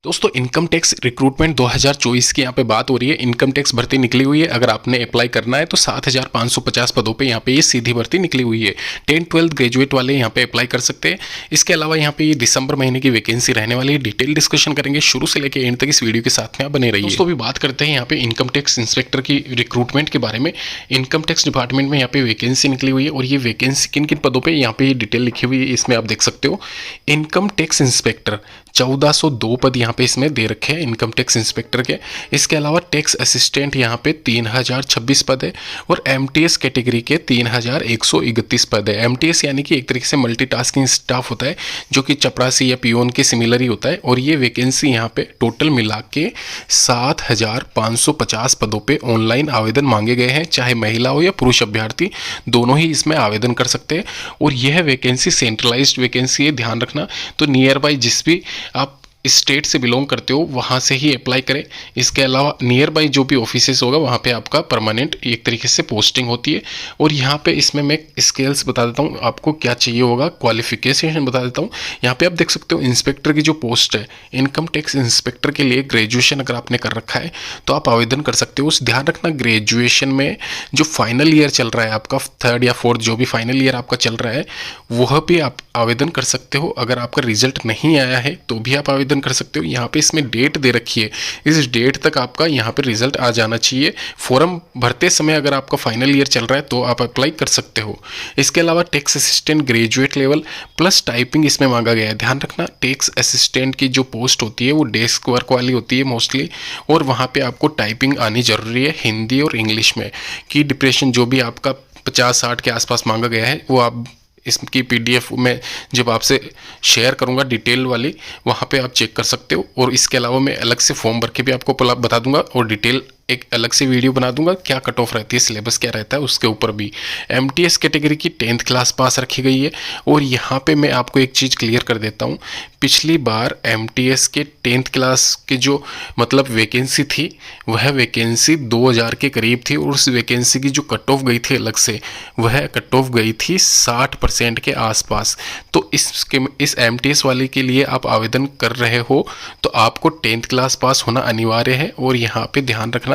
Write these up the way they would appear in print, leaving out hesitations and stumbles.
दोस्तों income tax recruitment 2024 की यहाँ पे बात हो रही है। इनकम टैक्स भर्ती निकली हुई है। अगर आपने अप्लाई करना है तो 7550 पदों पे यहाँ पे ये सीधी भर्ती निकली हुई है। 10-12 ग्रेजुएट वाले यहाँ पे अप्लाई कर सकते हैं। इसके अलावा यहाँ पे ये दिसंबर महीने की वैकेंसी रहने वाली है। डिटेल डिस्कशन करेंगे शुरू से लेकर एंड तक इस वीडियो के साथ में आप बने रहिए। दोस्तों अभी बात करते हैं यहाँ पे इनकम टैक्स इंस्पेक्टर की रिक्रूटमेंट के बारे में। इनकम टैक्स डिपार्टमेंट में यहाँ पे वैकेंसी निकली हुई है और ये वैकेंसी किन किन पदों पर यहाँ पे डिटेल लिखी हुई है इसमें आप देख सकते हो। इनकम टैक्स इंस्पेक्टर 1402 पद यहाँ पे इसमें दे रखे हैं इनकम टैक्स इंस्पेक्टर के। इसके अलावा टैक्स असिस्टेंट यहाँ पे 3026 पद है और एमटीएस कैटेगरी के 3131 पद है। एमटीएस यानी कि एक तरीके से मल्टीटास्किंग स्टाफ होता है जो कि चपरासी या पियोन के सिमिलर ही होता है। और ये वैकेंसी यहाँ पे टोटल मिला के 7550 पदों पे ऑनलाइन आवेदन मांगे गए हैं। चाहे महिला हो या पुरुष अभ्यर्थी दोनों ही इसमें आवेदन कर सकते हैं। और यह वैकेंसी सेंट्रलाइज्ड वैकेंसी है, ध्यान रखना। तो नियर बाई जिस भी आप स्टेट से बिलोंग करते हो वहाँ से ही अप्लाई करें। इसके अलावा नियर बाई जो भी ऑफिसेस होगा वहाँ पे आपका परमानेंट एक तरीके से पोस्टिंग होती है। और यहाँ पे इसमें मैं स्केल्स बता देता हूँ आपको क्या चाहिए होगा, क्वालिफिकेशन बता देता हूँ। यहाँ पे आप देख सकते हो इंस्पेक्टर की जो पोस्ट है इनकम टैक्स इंस्पेक्टर के लिए ग्रेजुएशन अगर आपने कर रखा है तो आप आवेदन कर सकते हो। ध्यान रखना ग्रेजुएशन में जो फाइनल ईयर चल रहा है आपका, 3rd या 4th जो भी फाइनल ईयर आपका चल रहा है वह भी आप आवेदन कर सकते हो। अगर आपका रिजल्ट नहीं आया है तो भी आप आवेदन कर सकते हो। यहाँ पे इसमें डेट दे रखी है, इस डेट तक आपका यहाँ पे रिजल्ट आ जाना चाहिए। फॉर्म भरते समय अगर आपका फाइनल ईयर चल रहा है तो आप अप्लाई कर सकते हो। इसके अलावा tax assistant graduate level plus typing इसमें मांगा गया है। ध्यान रखना टैक्स असिस्टेंट की जो पोस्ट होती है वो डेस्क वर्क वाली होती है मोस्टली, और वहाँ पे आपको टाइपिंग आनी जरूरी है हिंदी और इंग्लिश में। की डिप्रेशन जो भी आपका 50-60 के आसपास मांगा गया है वो आप इसकी पीडीएफ में जब आपसे शेयर करूंगा डिटेल वाली वहाँ पे आप चेक कर सकते हो। और इसके अलावा मैं अलग से फॉर्म भर के भी आपको बता दूंगा और डिटेल एक अलग से वीडियो बना दूंगा क्या कट ऑफ रहती है, सिलेबस क्या रहता है उसके ऊपर भी। एमटीएस कैटेगरी की 10th क्लास पास रखी गई है। और यहाँ पे मैं आपको एक चीज़ क्लियर कर देता हूँ, पिछली बार एमटीएस के 10th क्लास की जो मतलब वैकेंसी थी वह वैकेंसी 2000 के करीब थी और उस वैकेंसी की जो कट ऑफ गई थी अलग से वह कट ऑफ गई थी 60% के आसपास। तो इस एमटीएस वाले के लिए आप आवेदन कर रहे हो तो आपको 10th क्लास पास होना अनिवार्य है। और यहाँ पे ध्यान रखना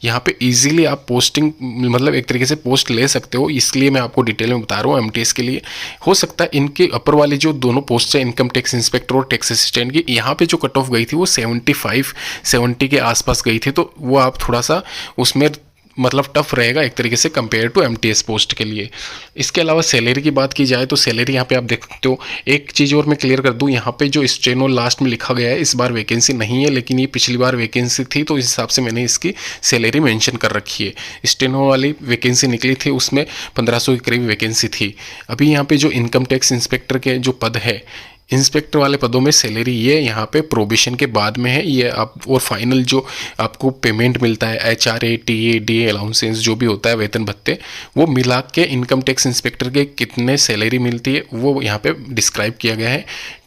यहाँ पे इजीली आप पोस्टिंग मतलब एक तरीके से पोस्ट ले सकते हो, इसलिए मैं आपको डिटेल में बता रहा हूँ। एमटीएस के लिए हो सकता है इनके अपर वाली जो दोनों पोस्ट है इनकम टैक्स इंस्पेक्टर और टैक्स असिस्टेंट की, यहाँ पे जो कट ऑफ गई थी वो 75-70 के आसपास गई थी। तो वो आप थोड़ा सा उसमें मतलब टफ रहेगा एक तरीके से कंपेयर टू एमटीएस पोस्ट के लिए। इसके अलावा सैलरी की बात की जाए तो सैलरी यहाँ पे आप देख सकते हो। एक चीज़ और मैं क्लियर कर दूँ, यहाँ पे जो स्टेनो लास्ट में लिखा गया है इस बार वैकेंसी नहीं है, लेकिन ये पिछली बार वैकेंसी थी तो इस हिसाब से मैंने इसकी सैलरी मेंशन कर रखी है। स्टेनो वाली वैकेंसी निकली थी उसमें 1500 के करीब वैकेंसी थी। अभी यहाँ पे जो इनकम टैक्स इंस्पेक्टर के जो पद है इंस्पेक्टर वाले पदों में सैलरी ये यहाँ पे प्रोबेशन के बाद में है ये आप, और फाइनल जो आपको पेमेंट मिलता है एचआरए टीए डीए अलाउंसेंस जो भी होता है वेतन भत्ते वो मिला के इनकम टैक्स इंस्पेक्टर के कितने सैलरी मिलती है वो यहाँ पे डिस्क्राइब किया गया है।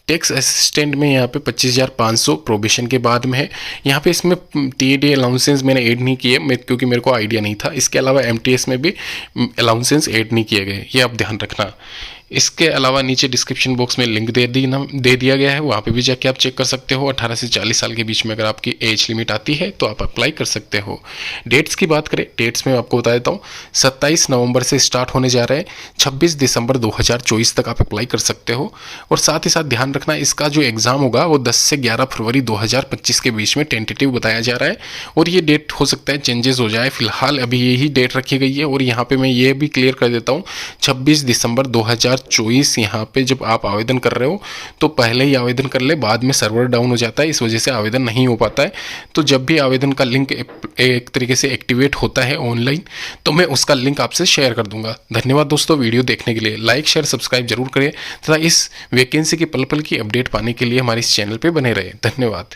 टैक्स असिस्टेंट में यहाँ पे 25,500 प्रोबेशन के बाद में है। यहाँ पे इसमें टीए अलाउंसेंस मैंने ऐड नहीं किए क्योंकि मेरे को आइडिया नहीं था। इसके अलावा एमटीएस में भी अलाउंसेंस ऐड नहीं किए गए, ये आप ध्यान रखना। इसके अलावा नीचे डिस्क्रिप्शन बॉक्स में लिंक दे दिया गया है, वहाँ पे भी जाके आप चेक कर सकते हो। 18 से 40 साल के बीच में अगर आपकी एज लिमिट आती है तो आप अप्लाई कर सकते हो। डेट्स की बात करें, डेट्स में आपको बता देता हूँ 27 नवंबर से स्टार्ट होने जा रहे हैं, 26 दिसंबर 2024 तक आप अप्लाई कर सकते हो। और साथ ही साथ ध्यान रखना इसका जो एग्ज़ाम होगा वो 10 से 11 फरवरी 2025 के बीच में टेंटेटिव बताया जा रहा है। और ये डेट हो सकता है चेंजेस हो जाए, फिलहाल अभी यही डेट रखी गई है। और यहाँ पर मैं ये भी क्लियर कर देता हूँ 26 दिसंबर 2024 यहाँ पे जब आप आवेदन कर रहे हो तो पहले ही आवेदन कर ले, बाद में सर्वर डाउन हो जाता है इस वजह से आवेदन नहीं हो पाता है। तो जब भी आवेदन का लिंक एक तरीके से एक्टिवेट होता है ऑनलाइन तो मैं उसका लिंक आपसे शेयर कर दूंगा। धन्यवाद दोस्तों वीडियो देखने के लिए, लाइक शेयर सब्सक्राइब जरूर करें तथा इस वैकेंसी के पल पल की अपडेट पाने के लिए हमारे इस चैनल पर बने रहे। धन्यवाद।